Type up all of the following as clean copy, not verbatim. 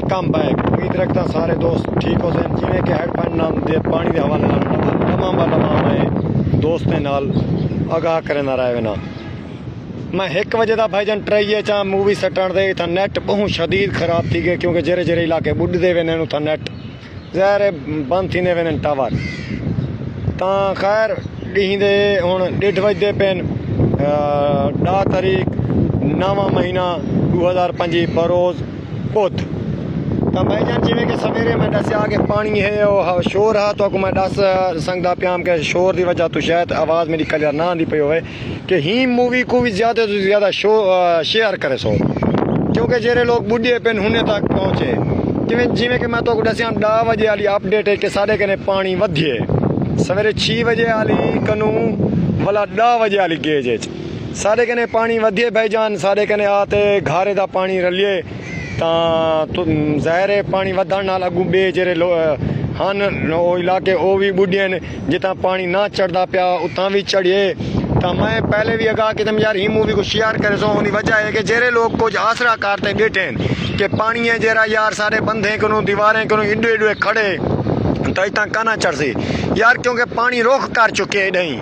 Welcome back. उम्मीद रखता सारे दोस्त ठीक हो सन। जिमें कि हैडपन नाम दे पानी के हवाले तमाम मैं दोस्त नाल आगाह करना रहे ना। मैं 1 बजे का भाईजान ट्राइए चा मूवी सटण दे था नेट बहुत शदीद खराब थी गए क्योंकि जेरे जेरे इलाके बुढ़ते वे था नेट ज़ाहिर बंद थी वे टावर तो खैर ॾींदे हूँ 1:30 बजते पेन 10 तारीख 9वां महीना 2025 बरोज़ पुत तो भाईजान जिमें कि सवेरे मैं दसिया कि पानी है और शोर है तो मैं दस संगदा प्याम के शोर की वजह तो शायद आवाज़ मेरी क्लियर ना आती पी हो कि ही मूवी को भी ज़्यादा तो ज़्यादा शेयर करे सो क्योंकि जेरे लोग बुढ़े पेन हुने तक पहुँचे जिमें कि मैं तो दसिया 10 बजे वाली अपडेट है कि साढ़े कने पानी वधिए सवेरे 6 बजे वाली कनू वाला 10 बजे वाली गेज साढ़े कने पानी वधिए भाईजान साढ़े कने आते घारे का पानी रलिए तो ज़ाहिर है पानी वधण नाल अगू बे जेरे हन इलाके वो भी बुढ़े ने जितना पानी ना चढ़ता पिया उतना भी चढ़िए तो मैं पहले भी आगाह कि तुम यार ही मूवी को शेयर करे सो उनकी वजह है कि जेरे लोग कुछ आसरा करते बैठे कि पानी है जेरा यार सारे बंधे करूँ दीवारें करूँ इडे इडे खड़े तो इतना कहना चढ़ सी यार क्योंकि पानी रोक कर चुके नहीं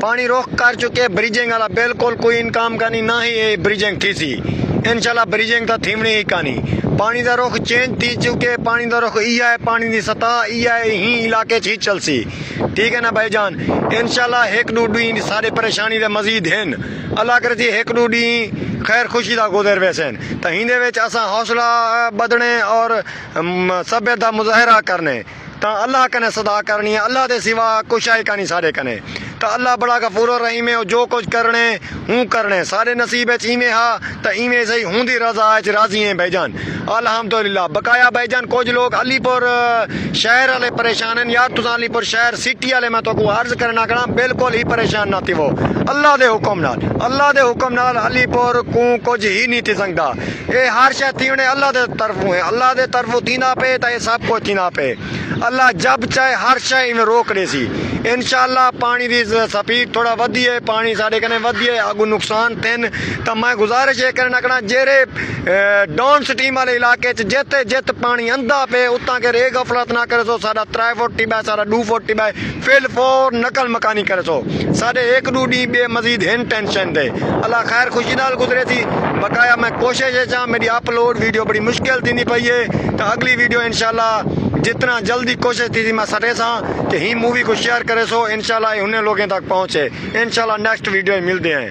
पानी रोक कर चुके ब्रिजिंग वाला बिल्कुल कोई इनकाम करनी ना ही ये ब्रिजिंग थी सी इंशाल्लाह ब्रिजिंग तो थीमनी ही कानी पानी का रुख चेंज थी चुके पानी का रुख इया है पानी की सतह इया है ही इलाके ही चल सी ठीक है ना भाईजान इंशाल्लाह 1-2 डी सारे परेशानी दे मजीद हैं अल्लाह करे थी 1-2 डी खैर खुशी का गुजर वैसे तो हिंदे विच असा हौसला बदने और सभ्यता का मुजाहरा करने तो अल्लाह कने सदा करनी है अल्लाह के सिवा कुछ है कानी सारे कने तो अल्लाह बड़ा गफूर रहीम है जो कुछ करने हूँ करने सारे नसीब इवें हा तो इवें सही हूंदी रजा राजी हैं भाईजान अल्हम्दुलिल्लाह बकाया भाईजान कुछ लोग अलीपुर शहर वाले परेशान हैं यार तुम अलीपुर शहर सिटी वाले मैं तो अर्ज करना करा बिल्कुल ही परेशान ना थी वो अल्लाह के हुक्म नाल अलीपुर को कुछ ही नहीं थी सकता ये हर शह थी अल्लाह के तरफों है अल्लाह के तरफों थींदा पे तो ये सब कुछ थींदा पे अल्लाह जब चाहे हर शह इवें रोक दे सी इंशाल्लाह पानी की स्पीड थोड़ा वधी है पानी साढ़े कने वधी है अगू नुकसान थिन तो मैं गुजारिश ये करना करा जेरे डाउन स्ट्रीम वाले इलाके जित जित पानी अंधा पे उतना के रे गफलत ना करे सो साढ़ा 3 फुट टिबा साढ़ा 2 फुट टिबा फिल फोर नकल मकानी करे सो साढ़े 1-2 डी बे मजीद हैं टेंशन दे अल्लाह खैर खुशी नाल गुजरे थी बकाया मैं कोशिश है मेरी अपलोड वीडियो बड़ी मुश्किल थी पई है तो अगली वीडियो इंशाल्लाह जितना जल्दी कोशिश थी मैं सटे सा कि ही मूवी को शेयर करे सो इंशाल्लाह उन्हें लोगों तक पहुँचे इंशाल्लाह नेक्स्ट वीडियो मिलते हैं।